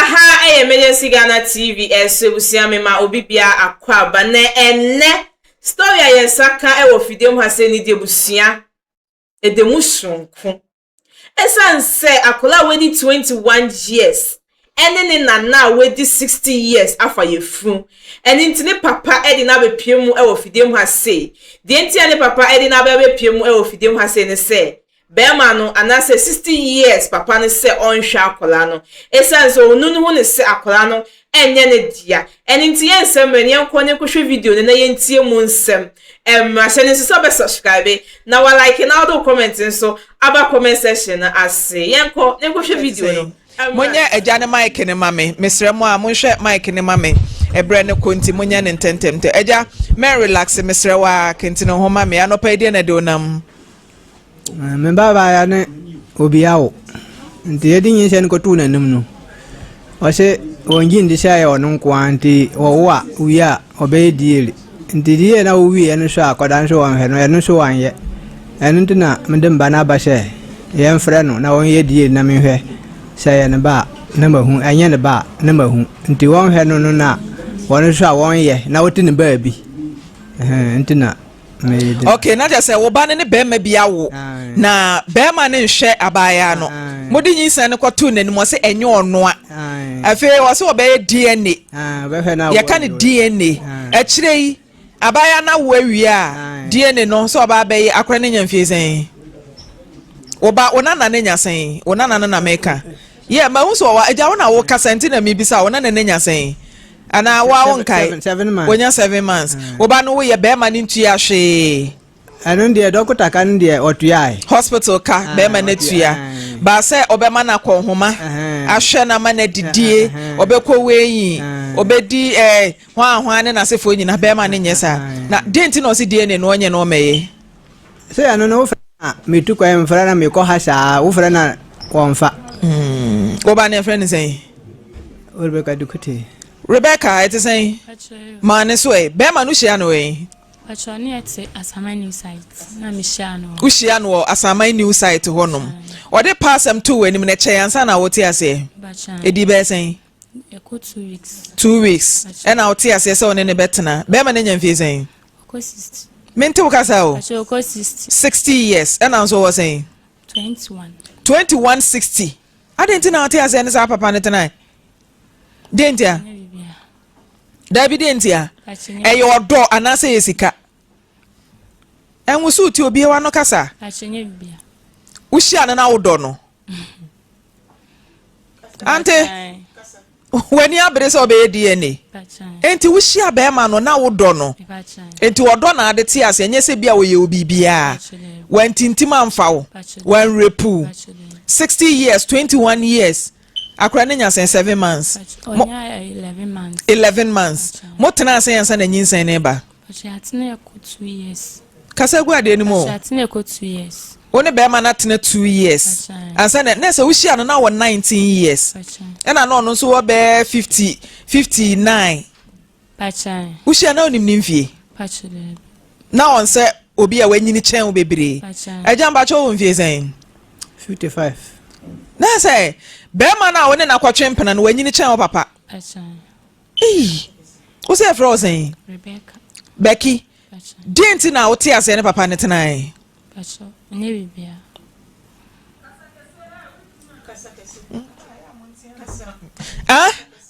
Aha, emergency Ghana TV busiame ma obi bia akwa ba na enne story ayensaka wo fidem ha se ni de busia edemu sonko esan se akola wedi 21 years ene ne nana wedi 60 years afa yefru ene ntine papa edi na bepiemu wo fidem ha se de ntia ne papa edi na bepiemu wo fidem ha se ne se Bema no anase 60 years papa ne se onhwa akola no esan so onunu hu ne se akola no enye ne dia enti yensem ne enko ne kohwe video ne na yentie mu nsem ahye ne so be subscribe na wa like na do comment so aba comment section na ase yenko ne kohwe video no Monya eja ne mic ne mame mesre mo a monhwe mic ne mame ebre ne konti monya ne ntentem te eja me relax mesre wa kenti no ho mame anopa ide na de onam me baba ya ne obiawo nti edi yin sen ko tu na nim no o se wonji ndi sha ya onu kwa nti owa uya obe diele nti die na uwi enu so akodan so wan he no enu so wan ye enu ntina mede mba na ba she ye mfre no na won ye die na me hwe sha ya ne ba na mahu anya ne ba na mahu nti won he no no na won so won ye na woti ne ba bi ntina Okay, na just say wo ba ne be ma bia wo na be ma ne nhwe abaya no modi nyinsa ne kwato nanim wo se enye ono a afi wo se wo be DNA ya kan DNA a kire yi abaya na wo awie a DNA no so ba be akora ne nyamfie sen wo ba onana ne nyasen onana na meka ye ma hu so wa eja wo na wo kasenti na mi bisa onana ne nyasen ana wa won kai wonya 7 months wo ba no wo ye be ma ne ntua hwe anu de doctor kan de otua hospital ka be ma na tua ba se obema na konhoma ahwe na ma na didie obekọ weyi obedi hwan ne na sefo nyina be ma ne nyesa na denti no se die ne no onye no meye se anu no metu kwa mfra na meko hasa wo fra na wonfa wo ba ne friend say Rebecca Dukuti Rebecca it is saying man so e be ma no hia no we Achoni ate Asama new site na me hia no hia no Asama new site honom ode pass am to we nim na che yansa na wote ase edi be saying eko 2 weeks 2 weeks and out here say so ne betena be ma na nyamfie saying eko 60 mente ukasa o eko 60 years and also was saying 2160 adenti na out here say ne sa papa ne tena dentia David dentia eyo odo anase yesika enwusu ti obi wa no kasa achenye bibia ushia na wodo no ante weni abere so be DNA enti ushia be ma no na wodo no enti wodo na ade ti ase enye se bia wo ye obi bia wantintim amfa wo wan repu 60 years 21 years akra ne nyasen 7 months 11 months motena asen yansa na nyinsen ne ba atene eko 2 years kasa gu ade ni mo atene eko 2 years one be ma na tena 2 years ansa na se wuhia no na wo 19 years ena no no so wo be 59 pacha wuhia na onim nimfie pacha na on se obi a wanyini chen wo bebre ejamba cho wo mfie sen 55 na say be ma na woni na kwatwe mpena no wanyini chen wo papa pacha wo se frozen Rebecca Becky denti na wote ase ne papa ne tenai pacha ne bibia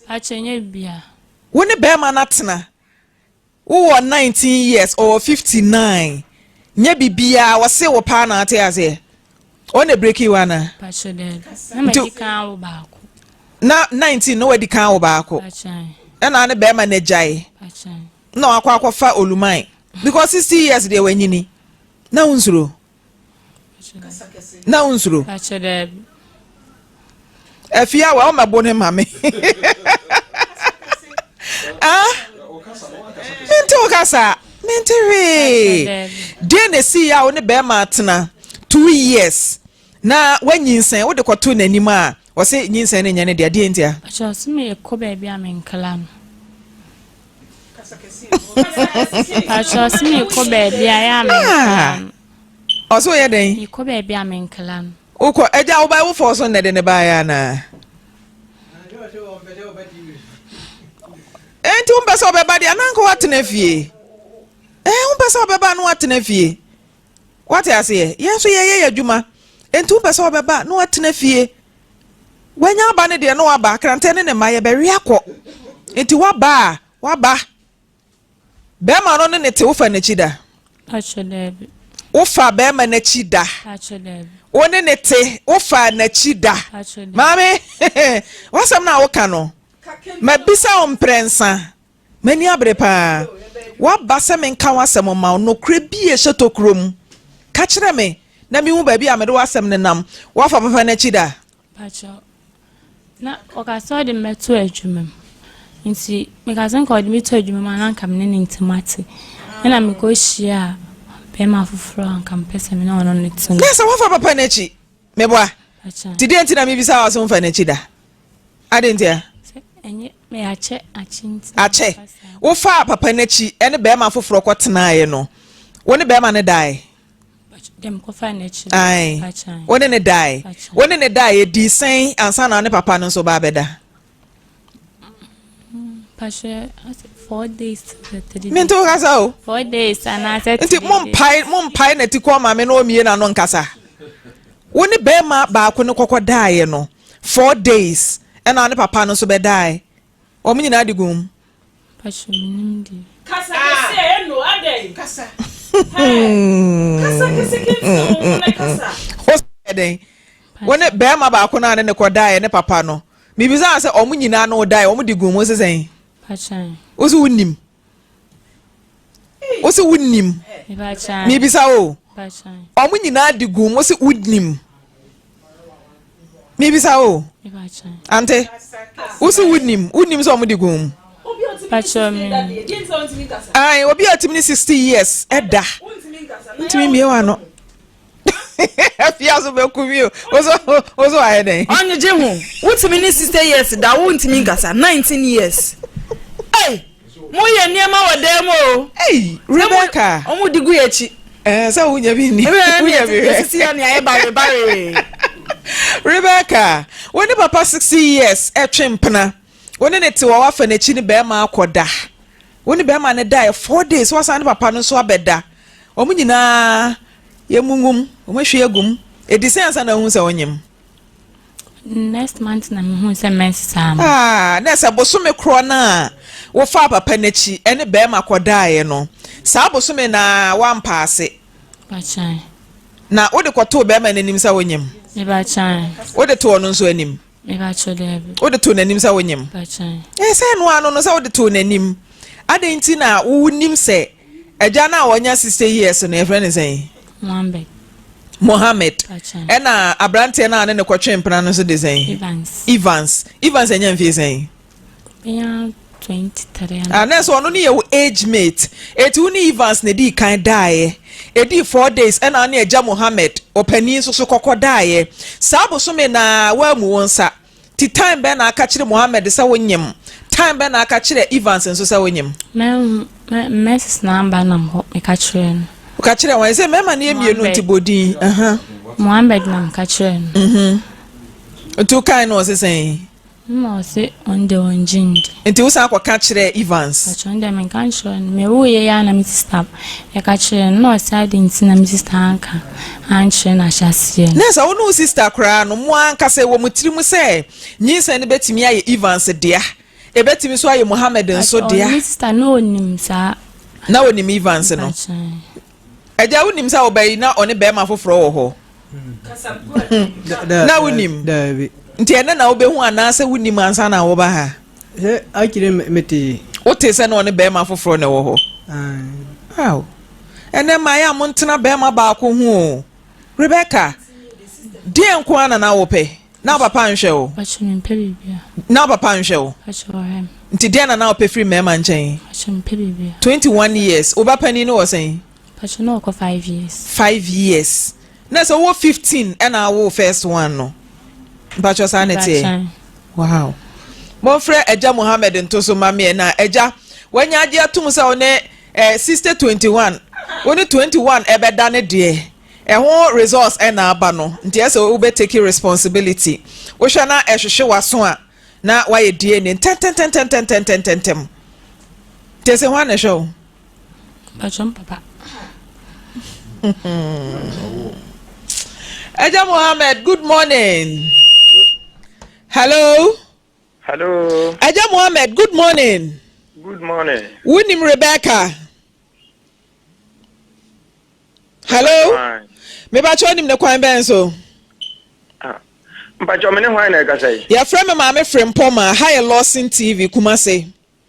achenye bibia woni be ma na tena wo 19 years or 59 nya bibia wo se wo pa na ate ase one break you ana pacha de na medika wo baako na 19 no wadi kan wo baako pacha na ne be ma na jai pacha na akwa fa olumai because 60 years they wanyini na unsuro pacha de afia wa o mabo ne mame mente okasa mente we den si ya o ne be ma atena 2 years na wanyinsen wo de kwato nanim a wo se nyinsen ne nyane de ntia pacha sime eko ba bia menkala no pacha sime eko ba bia ya menkala oso ye den eko ba bia menkala no uko eja wo ba wo for so ne de ne ba ya na enti umpesa obeba dia nanko watena fie umpesa obeba no watena fie wate ase yenso ye adwuma enti umpesa obeba no watena fie wanya aba ne de no aba krantene ne maye be wi akọ enti waba be ma no ne te wofa na chida Actually, wofa be ma na chida actually, woni ne te wofa na chida actually. mame wasam na woka no mabisa omprensa mani abre pa waba se menka wasam ma no kra bi e shetokrom ka kire me na mi hu ba bi a me do wasam ne nam wafa papa na chida Pacho. Na okaso de meto adwuma. Nti me ka san ko de meto adwuma ma nan kam ne intimate. Na me ko hia be ma foforo an kam pese me na ono ne tin. Nesa wafa papa na chi me boa Pacho. ti de ntina mi bisa waso mfa na chida adentia Enye me ache achinti. ache wofa papa na chi ene be ma foforo kwotena no woni be ma ne dai Dem ko fa na chi. ai Pacho. woni ne dai di sen ansa na ne papa no so ba beda Pacho 4 days. minto kasa o 4 days and I said nti mom pai na ti ko ma me no omie na no nkasa woni be ma ba ko ne kokko dai no 4 days ena ne papa no so be dai o me nyina digum Pacho minimdi. Kasa kese no adey. Kasa. Kasa. Hospeden woni be ma ba ko na ne ko dai ne papa no mi bisa se o mu nyina no dai o mu digum o sesen Pacho. osu wunnim Pacho. mi bisa o Pacho. o mu nyina digum o se wunnim mi bisa o Pacho. ante osu wunnim so o mu digum Pacho mi. ai obi atimi 60 years eda ntimi miewa no fiaso be kumio ozo ayeden onye je hu wutimi ni 60 years da wuntimi nkasa 19 years eh mo ye niema wodem o hey Rebecca omo digu echi so wunya bi ni wunya bi sisi ya ni aye bare Rebecca when papa 60 years etwempena when ne te wa fa na chi ni be ma akoda when be ma ne die 4 days was an papa no so abeda omu nyina yemungum omahwe agum edisense na hu se onyem Next month na me hu se mensam. na se bosome kro na wo fa papa na chi ene be ma akodae no sa bosome na wampaase Pacho. na wo de kwoto be ma nanim se onyem Pacho. wo de to no so anim Pacho de. wo de to nanim se onyem Pacho. se no ano no se wo de to nanim adenti na wo nim se eja na wonya 60 years no e friend say Mohammed ena abrante na ne kwotwe mpena no so de say Evans enya mfie say ya 23 na so no ne ye age mate etu ni Evans ne di kan dae edi 4 days ena na eja Mohammed opani so kokodae sabo so me na wa mu wonsa ti time be na aka kire Mohammed sa wonyem time be na aka kire Evans so sa wonyem mess number nam ho me ka kire no ka kire wan se mema na emienu ntibodi Mohammed nam ka kire no ntu kan no se sen no se onde onjind nti wo sa kwa ka kire Evans achonde men kan kire me wo ye ya na mi sister e ka kire no side nti na mi sister anka anche na shasie nesa wo no sister kra no mo anka se wo mutiri se nyinsa ne betimi aye Evans dia e betimi so aye Mohammed nso dia mi sister no onim sa na onim Evans no eja wonim sa obai na one be ma foforo wo ho na wonim nti ene na obehu anase wonim ansa na wo ba ha akire meti o te se na one be ma foforo na wo ho aw ene ma ya mo ntena be ma ba ko hu Rebecca die nko ana na wo pe na papa nhwe wo achim pe bibia na papa nhwe wo achim nti die na wo pe free mema nchen achim pe bibia 21 years oba pani no wo sen achim no ko 5 years 5 years na so wo 15 and wo first one no bacho sanity wow mo frɛ eja Mohammed ntoso mame na eja wanya age atum se one sister 21 one 21 ebeda ne de ho resource na aba no nti ese wo be take responsibility wo hwa na ehwehwe waso a na why DNA ten. Tese one show. Bachom papa. Eja Mohammed, good morning. Hello. Hello. Eja Mohammed, good morning. Good morning. Winim Rebecca. Hello. Me ba cho nim ne kwan ben so. Mpacho me ne hwan na ka say. Ya frɛ me ma me frɛ mpoma hi Lawson TV Kumase.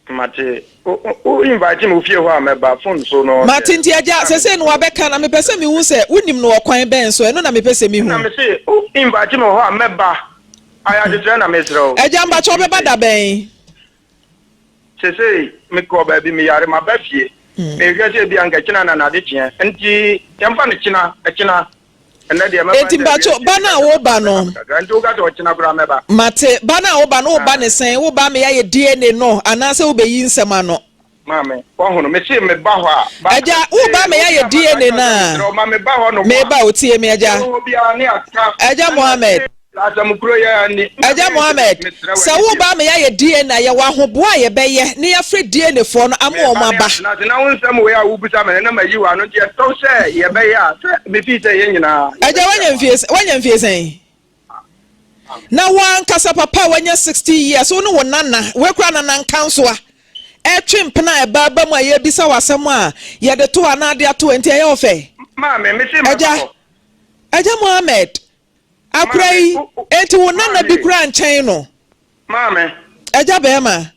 Mate o invite me ofie ho a me ba phone so no. Mate nti aja sese no wabɛka na me pese me hu sɛ wonim no kwan ben so ɛno na me pese me hu. Na me say o invite me ho a me ba. Aya de tra na me sro. Aja mba cho be ba da ben. Sese me ko ba bi me yare ma ba fie. Me hwɛ sɛ bi anka kina na de kye. Nti yɛmfa ne kina enti mbacho bana wo ba no mate bana wo ba no ba ne sen wo ba me ya DNA no anase wo be yi nsema no mame wo me se me ba ho a aja wo ba me ya DNA na me ba ho no me ba otie me aja Mohammed Aja Mohammed sa wo ba me ya DNA ya wa hoboa ye be ye ne ya frɛ DNA fo no amo o ma ba na wo nsɛm we a wo bisa me na ma yi wa no je to sɛ ye be ya me fi sɛ ye nyina aja wanya mfie sɛn na wan kasa papa wanya 60 years wo no wo nana we kura nana nkanso a twempena e ba ba mu a ye bisa wasɛm a ye de to ana de ato enti ye ofe ma me se ma Aja Mohammed Akrai enti wo nana bi kura nkyɛn no mame aja bema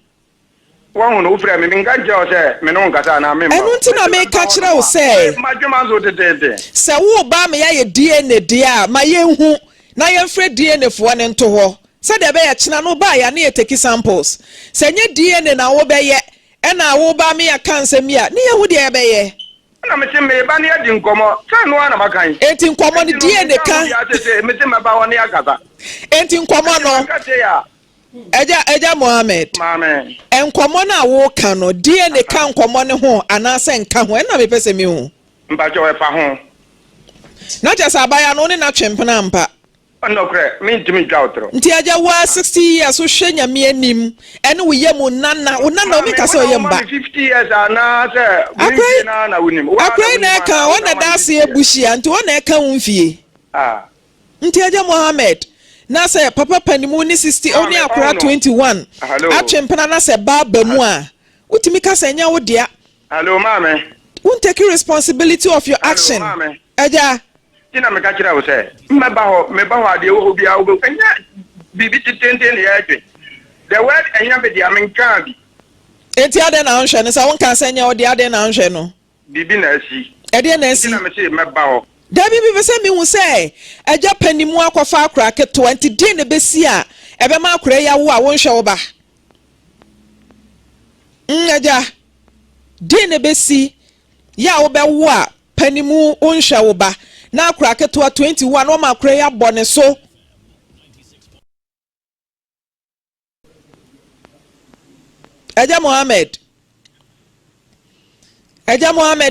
wo no ufre me nka je o se me no nkasa na me enu nti na me ka kyerɛ wo sɛ madwuma zo tetete sɛ wo ba me ya DNA dia ma yenhu na yɛmfrɛ DNA fo ne nto hɔ sɛ de be ya kyena no ba ya na ye take samples sɛ nye DNA na wo bɛyɛ ɛna wo ba me ya kansɛm ya ne yehu de bɛyɛ na me se me ba ne adi nkomo sa no ana makan enti nkomo ne DNA ka me se me ba woni akasa enti nkomo no Eja Mohammed mame enkomo na wo ka no DNA ka nkomo ne ho anase nka ho na me pese me ho mba jo e fa ho na jasa abaya no ne na twempena mpa no kre me ntimi twa otro nti aja wa 60 years wo hwe nyame anim ene wo yemu nana wo nana o me ka so yemba 50 years na se akrai na wonim akrai na ka wona dase ebushia nti wona eka wo mfie nti aja Mohammed na se papa panimu ni 60 oni akura 21 atwempena na se baba mu a utimi ka se nya wo dia hello mame won't take responsibility of your action aja tina me ka kira wo se me ba ho ade wo bia wo enya bibi titente ne ya twe the word enya be dia men kan bi enti ade na nhwe ne sa won ka se nya wo dia ade na nhwe no bibi na asi ade na asi tina me se me ba ho Dabi bi pese mi hu se aja panimu akwafa akura ke 20 din ne besi a ebe ma akura ya wo a won hwe wo ba aja din ne besi ya wo be wo a panimu on hwe wo ba na akura ke 21 wo ma akura ya bone so Aja Mohammed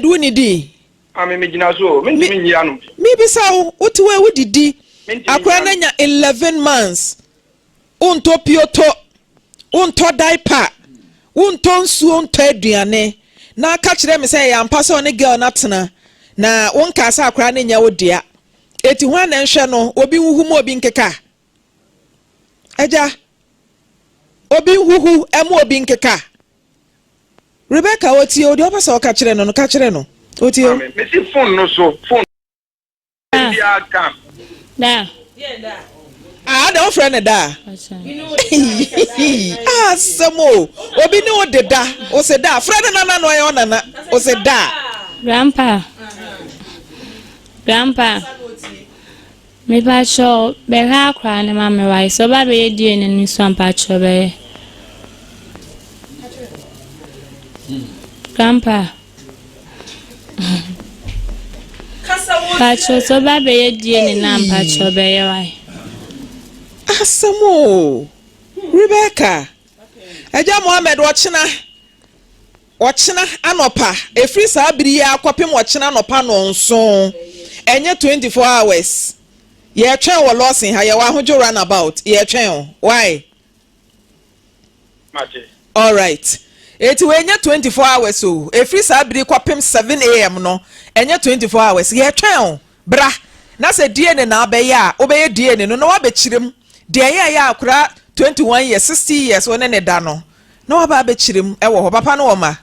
woni di ame me gina so me ntimi nyia no mi bisa wo utiwe wodidi akura na nya 11 months unto pioto unto diaper unto nsuo unto aduane na aka kire me say ya mpa so ne girl na tena na wonka sa akura na nya wodia eti ho na nhwe no obi huhu mo obi nkeka aja obi huhu emo obi nkeka Rebecca oti odi opasa aka kire no ka kire no oti o me si phone no so phone dia kam Da. Da friend da. Samo. Obi ni o de da. O se da. Friend na no ayo na o se da. Grandpa. Me ba show be ha kra ne ma me wai so ba be die ne ni so ampa cho be. Grandpa. Pacho so ba be die ne na ampa cho be wai. Asamo. Rebecca. Aja Mohammed Ochina anopa. Efri sa abiri ya akwapem ochina anopa no nso. Enye 24 hours. Ye twen wo Lawson ha ye wa hojo run about. Ye twen. Why? Mate. All right. Eti we nya 24 hours so. Every Saturday kwapem 7 a.m. no. Enya 24 hours. Ye twen bra. Na se DNA na abeya, obeye DNA no na wabechirem. De ya akura 21 years, 60 years one ne da no. Na waba abechirem ewo ho papa no oma.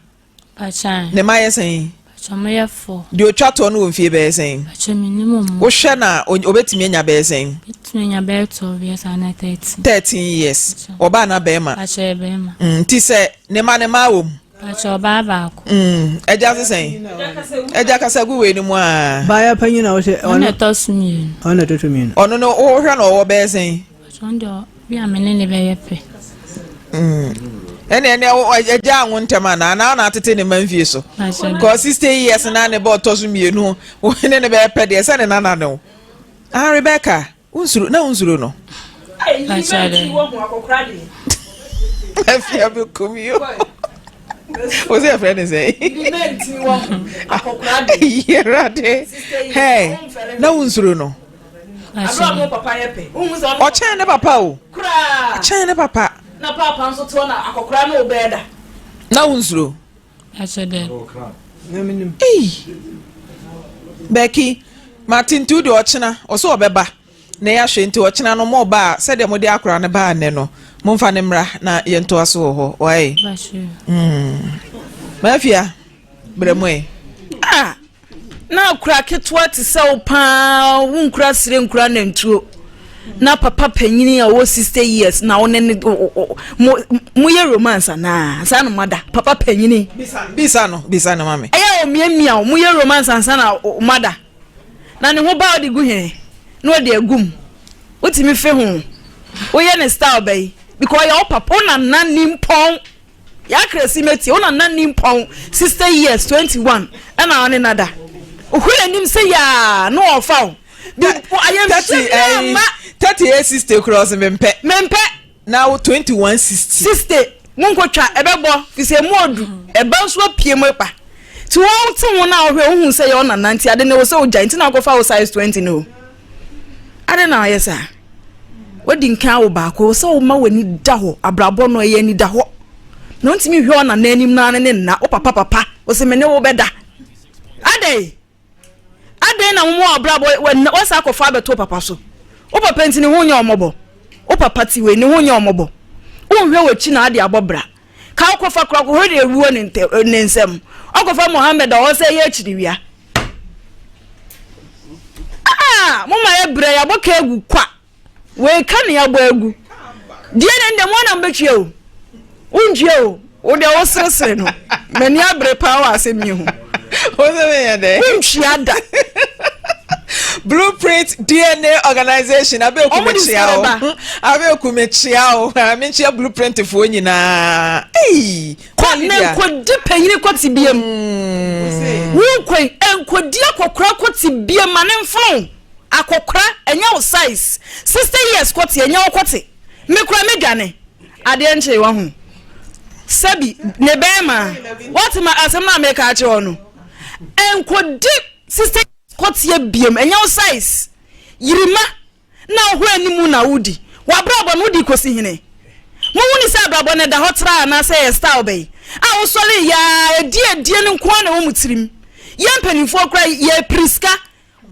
Acha. Ne maye sen. Acha me fo. De otwa to no mfie be sen. Acha minimum. Wo hwe na obetimi nya be sen. Betimi nya be 12 years and 13 years. Oba na be ma. Acha be ma. Ti se ne ma wo. Acha oba ba ko. Eja se sen. Eja kasa gu we ni mu a. Ba ya panyin na wo se Ona to sumi. Ona to sumi. Ono no wo hwe na wo be sen. Acha ndo bi amene ne be yepe. Ene eja anwo ntema na atete ne manfie so. Ko 60 years na ne bo to so mienu. Wo ne be pede ese ne nana no. Ah Rebecca, unsuru no. Acha de. Wo ho akokra de. Afia be komio. What's your friend say? Hey, na unsuru no. O chane papa o. Chane papa. Na papa nso to na akokra na obeda. Na unsuru. Acha de. Becky, Martin tu de ochina, oso obeba. Na ya hwe nti ochina no mo ba, se de mo de akora ne ba ne no. Mumfa ne mra na yento aso ho. Wai. Bashu. Mafia. Bremwe. Na kura ketwa ti se opa, wunkura sire nkura na ntuo. Na papa panyini a wo 60 years na one ne mo ye romance na sa no mada papa panyini bisa no mame aya o miamia mo ye romance ansa na mada na ne ho ba odi gu he na odi agum otimi fe ho wo ye ne style bay because your papa na nanim pon ya kresi meti ona nanim pon 60 years 21 ana one nada ohule nim se ya no ofa 38 60 cross mempe now 21 60 munkotwa ebebo fi se modu eba so pie mo pa ti won ti won na ohwe ohun se yo na nanti ade ne wo se oja nti na go fa size 20 no ade na yesa wodi nkan wo ba ko se wo ma wani da ho abrabo no ye ni da ho no ntimi hwe ona na anim na ne na o papa wo se me ne wo beda ade na mo abrabo wo sa ko fa beto papa so o papa ntini ho nya omobo o papa ti we ni ho nya omobo o hwe wachi na ade abobra ka ko fa kra ko ho de ewuo ne nsem o ko fa Mohammed o se ye chiri wia mo ma ye bre ya boka egu kwa we ka ne ya bo egu die ne ndem na mbetwe o unje o de o sresre no mani abre pa wa asem yi ho o se me ya de unchiada Blueprint DNA organization abeokumechia amenchia blueprint fo nyina kodi panyini kwoti biem wo kwen enkodi akokora kwoti biem manenfo akokora enya wo size 60 years kwoti enya wo kwoti mekura medwane ade enche wa hu sabi ne bema what ma asem na make a che ono enkodi 60 kwoti biem enya wo size yirima na ho animu na wudi wa brabo no di kosi hene mo woni se brabo ne da hotra na se ye style bay a wo sole ya die ne nko na wo mutirim ye mpanifo kra ye priska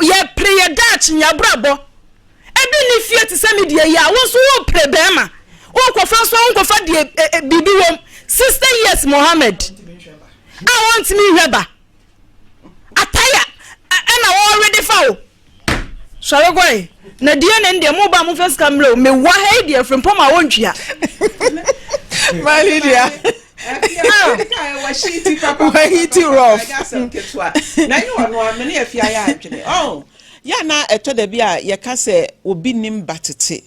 ye prayer dach nya brabo ebi ni fie ti se media ya wo so wo pre bema wo kofa so wo kofa die bibi wom 60 years Mohammed I want me hweba ataya na wo already foul Sorry boy na die ne ndem mo ba mo first camera me wa ha die from poma wontwia my Lydia wa shiti papa wa hiti rough na you no amene afia ya adwene ya na eto da bia ye ka se obi nim batete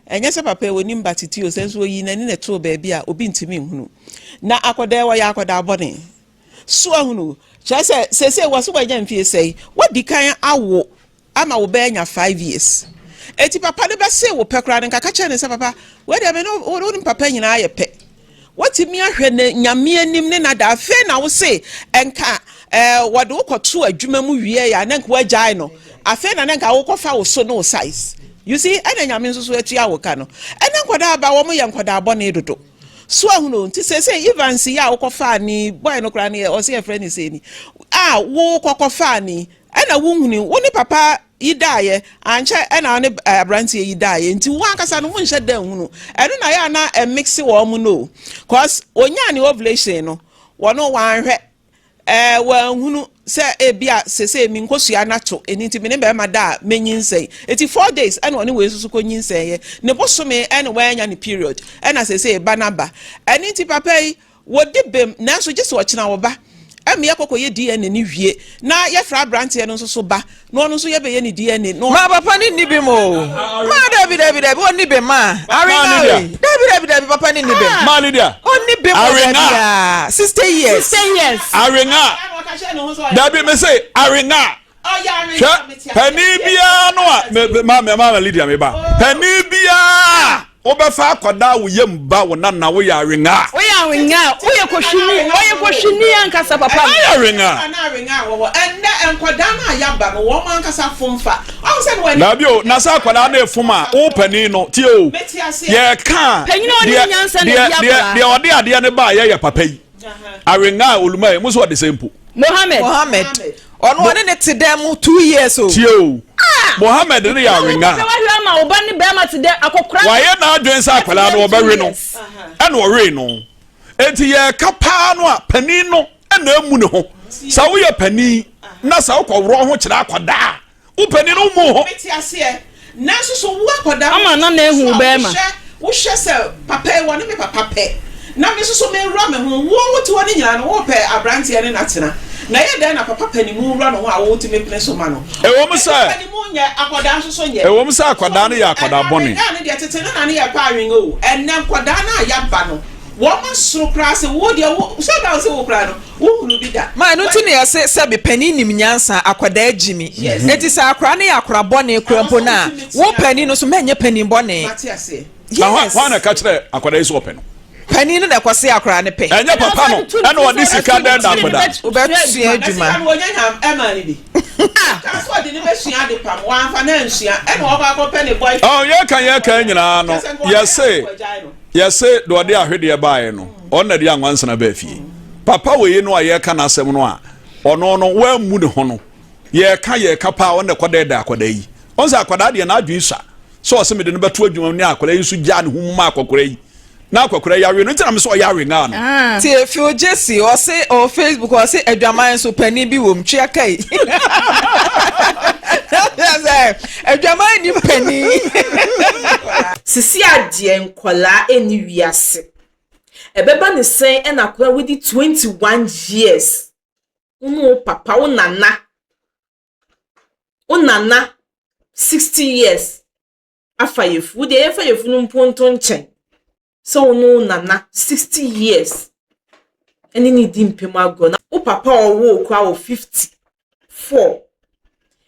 enye se papa we nim batete o senso yi na ni na to ba bia obi ntimi hunu na akoda wa ya akoda abone so ahunu se waso ba nya mfie sei wadi kan awo ama wo be nya 5 years eti papa ne be se wo pekra ne kaka che ne se papa we de me no wo ni papa nyina aye pe wati mi ahwe ne nyame anim ne na da fe na wo se enka wode wo koto adwuma mu wie ya na nka wagyae no afe na nka wo kofa wo so no size you see ene nyame nso so atua wo ka no ene nkoda aba wo mo ye nkoda abone dodo so ahuno nti say even see ya okofa ni boy no kra ni o say friend ni say ni wo kokofa ni na wunhuni wo ni papa yidaye anche na ne abrantie yidaye nti wo ankasa no munhye dan hunu eno na ya na mix wo mu no cause onya ni ovulation no wono wanhwe wanhunu se ebia sese mi nkosua nato enti me ne be ma da menyinsei eti 4 days ene oni we susu konyinsei ye ne bosome ene wanya ne period ena sese ba naba enti papa yi wodi bem na so gese wo kina wo ba emi yakoko ye DNA ni hwie na ye fra brantie no so ba no no so ye be ye ni DNA no ma papa ni nibi mo ma David oni be ma David papa ni nibi ma Lydia oni be mo ya 60 years arenga David me say arenga penibia no ma Lydia me ba penibia obefa akoda wo yemba wo na wo ya arenga wo ye koshini ankasa papa arenga wo enda enkoda na yaba no wo ankasa fomfa o se no na bio na sa akoda na efuma wo pani no tie o ye ka panyin oni nyansa na yaba de ode ade ne ba ye papa yi arenga oluma e muso de sempo Mohammed ono one ne te dem 2 years o tie o Mohammed ne ya arenga ma obani be ma te dem akokra wa ye na adwen sa akoda no obawe no ene o we no enti ye kapa no a pani no ena amu ne ho sa wo ye pani na sa wo kworo ho kira akoda wo pani no mu ho na so wo akoda ama na ehu be ma wo hye se papa e woni me papa pe na me so me wura me ho wo ti woni nyina no wo pe abrantie ne natena na ye den na papa pani mu wura no ho a wo ti me pene so ma no e wo mu sa pani mu nya akoda so nya e wo mu sa akoda no ya akoda boni na ne de tete na ne ya pa awen o enne akoda na ya ba no wo ma suru kra se wo de wo so da se wo kra no wo hunu bi da ma no ti ne se be pani nim nyansa akoda agimi eti sa akora ne akora boni krompo na wo pani no so menye pani boni matiase wa na ka kire akoda iso open no pani no da kwase akora ne pe enye papa no ena odi sika den da akoda obetua adwuma wo nya nyam ema ni bi ka so de ne be sua de pam wa fa na nsua ena wo ba ko pe ne boy oh ye kan nyina no yes do ode ahwede baaye no on na de anwansana ba fie papa we no aye ka na asem no a ono no wa mu ne ho no ye ka pa on na koda da akoda yi on sa akoda de na adwen sa so o se me de no beto adwuma ni akoda yi so gya ne hu ma akokora yi na akokora yawe no ntina me so yawe nga no ti efio Jesse o se o Facebook o se adwaman so pani bi wo mtwe akai adwaman ni pani sisi adie nkola eni wiase ebeba ne sen e na kola with 21 years unu papa unana 60 years afayefu de afayefu no mponto nchen so unu nana 60 years eni ni dimpema go na o papa owo kwa o 54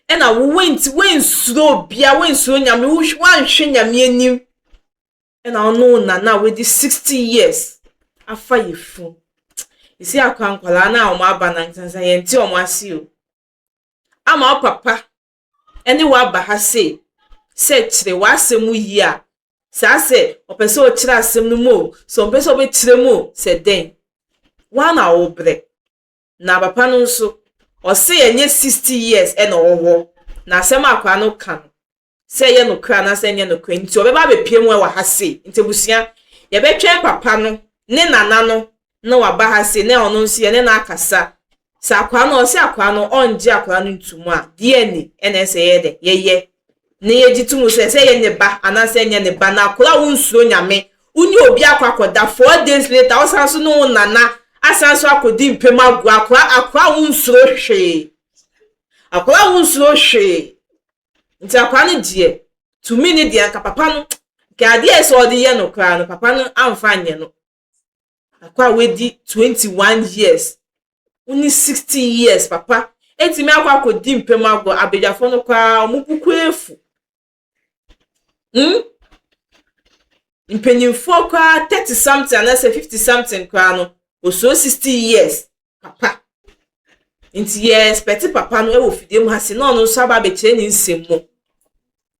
ena when slow bia when so nyame wan hwe nyame anim ena ono nana with 60 years afa yefu isi akwa nkwala na o ma aba na ntansa yenti o mo ase o ama o papa eni wa ba ha se kire wa asemu yi a sa se o pese o kire asem no mo so pese o be kire mo se den wa na o bre na papa no nso o se yenye 60 years ena owo na asem akwa no kan se ye no kra na se nye no kwenti o be ba be piem wa ha se ntebusia ye be twen papa no ne nana no na wa ba ha se ne ono nso ye ne na akasa sa akwa no o se akwa no onje akwa no ntumu a DNA ena se ye de ye ne ye gitumu se ye ne ba ana se nye ne ba na akwa wonsuo nyame uni obi akwakoda 4 days later o san so no nana asanso akodi mpema gu akwa wonsuo hwe nti akwa ne die to me ne die ka papa no ka die so odi ye no kra no papa no amfa nye no akwa wedi 21 years uni 60 years papa enti me akwa akodi mpema gu abejafo no kwa omupuku efu impenyimfo kwa 30 something and 50 something kwa no oso 60 years papa nti yes peti papa no e wo fidiem ha se no so aba be kire ni nsemo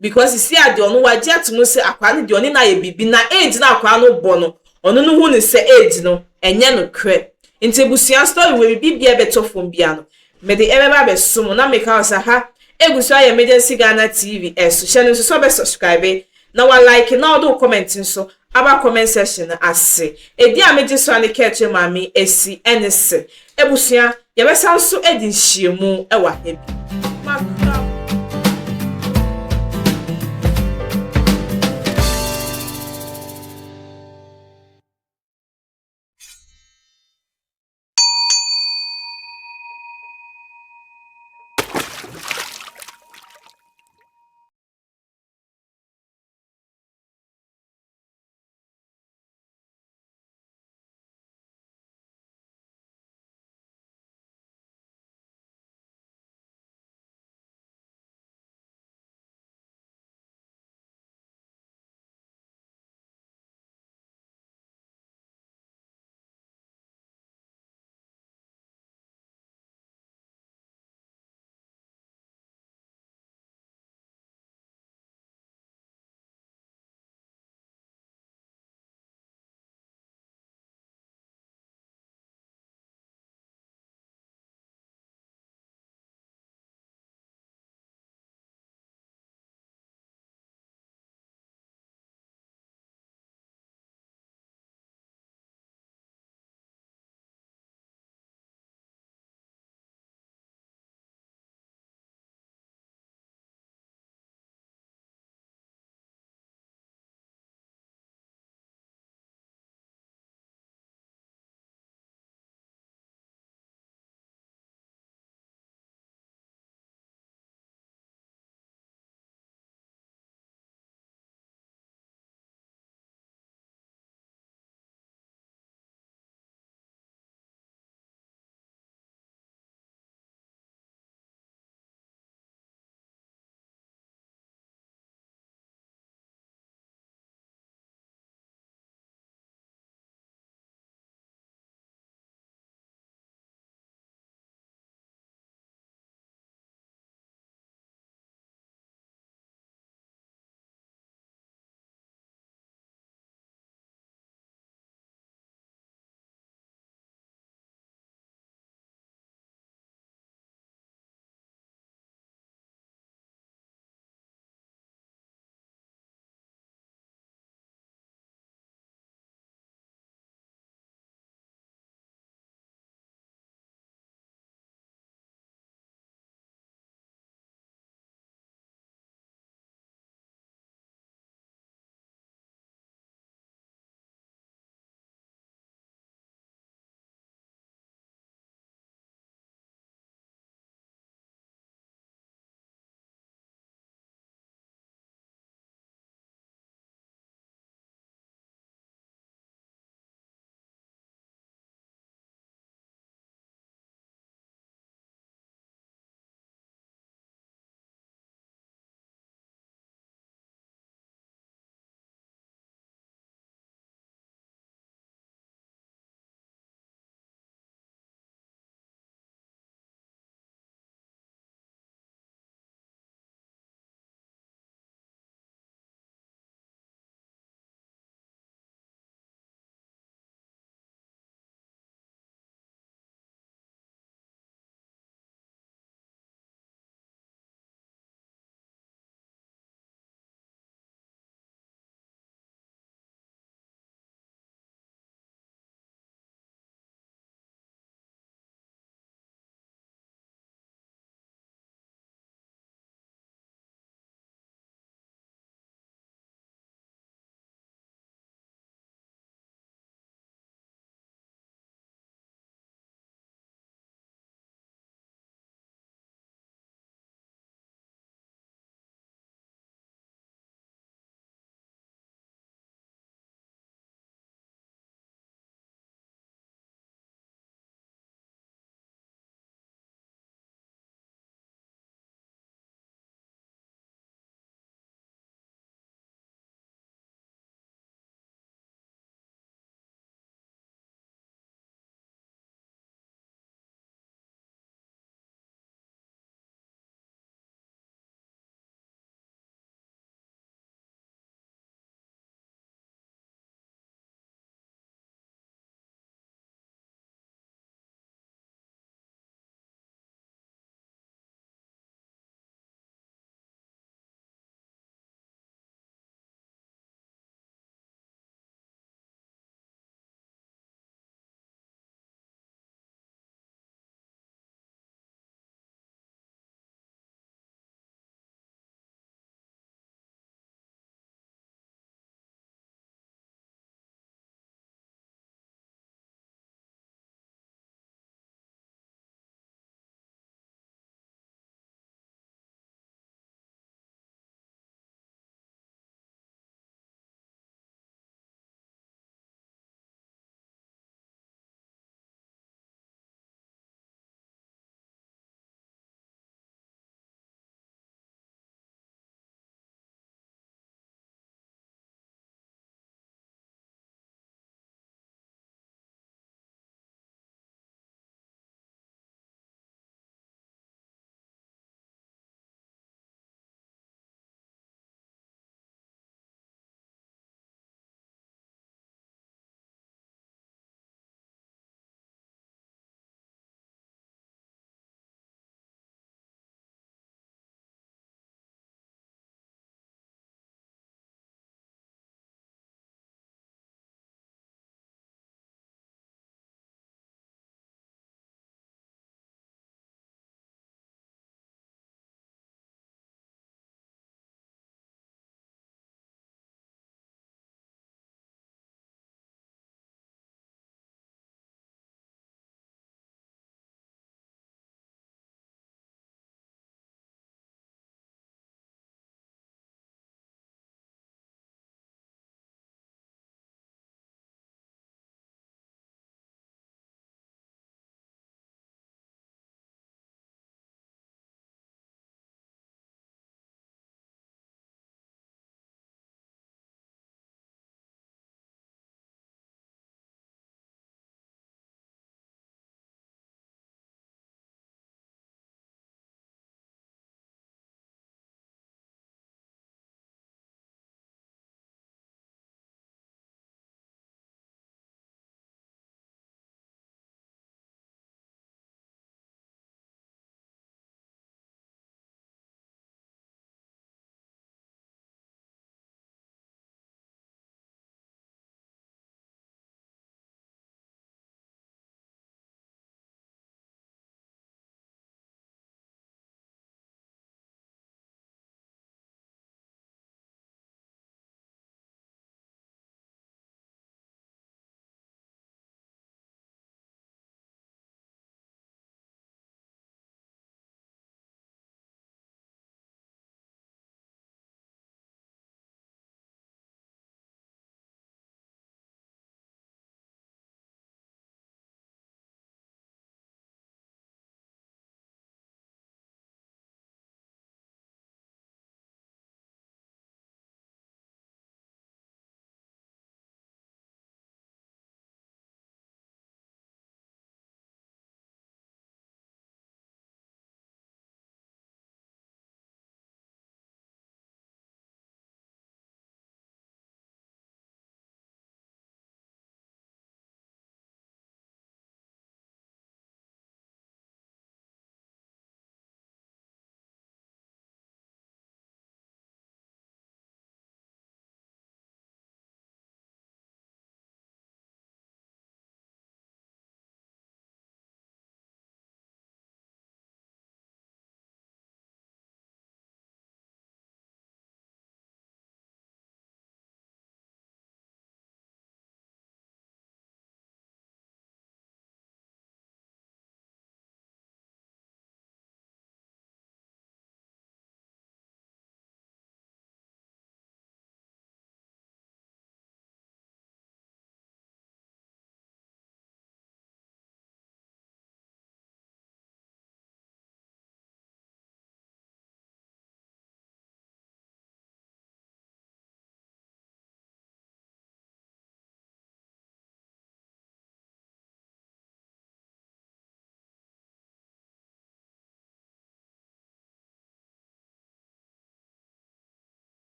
because isi ade ono waje atumo se akwa ne de oni na ye bibi na age na akwa no bo no ono no hu ne se age no enye no kre nti busua story we bibia beto fom bia no me de ebeba be som na me ka osa ha egusu aye emergency Ghana TV eso channel so be subscribe na wa like na do comment so aba comment section ase edi ameji so ani keche mami esi enese ebusua ye be sanso edi hyiemu ewa hebi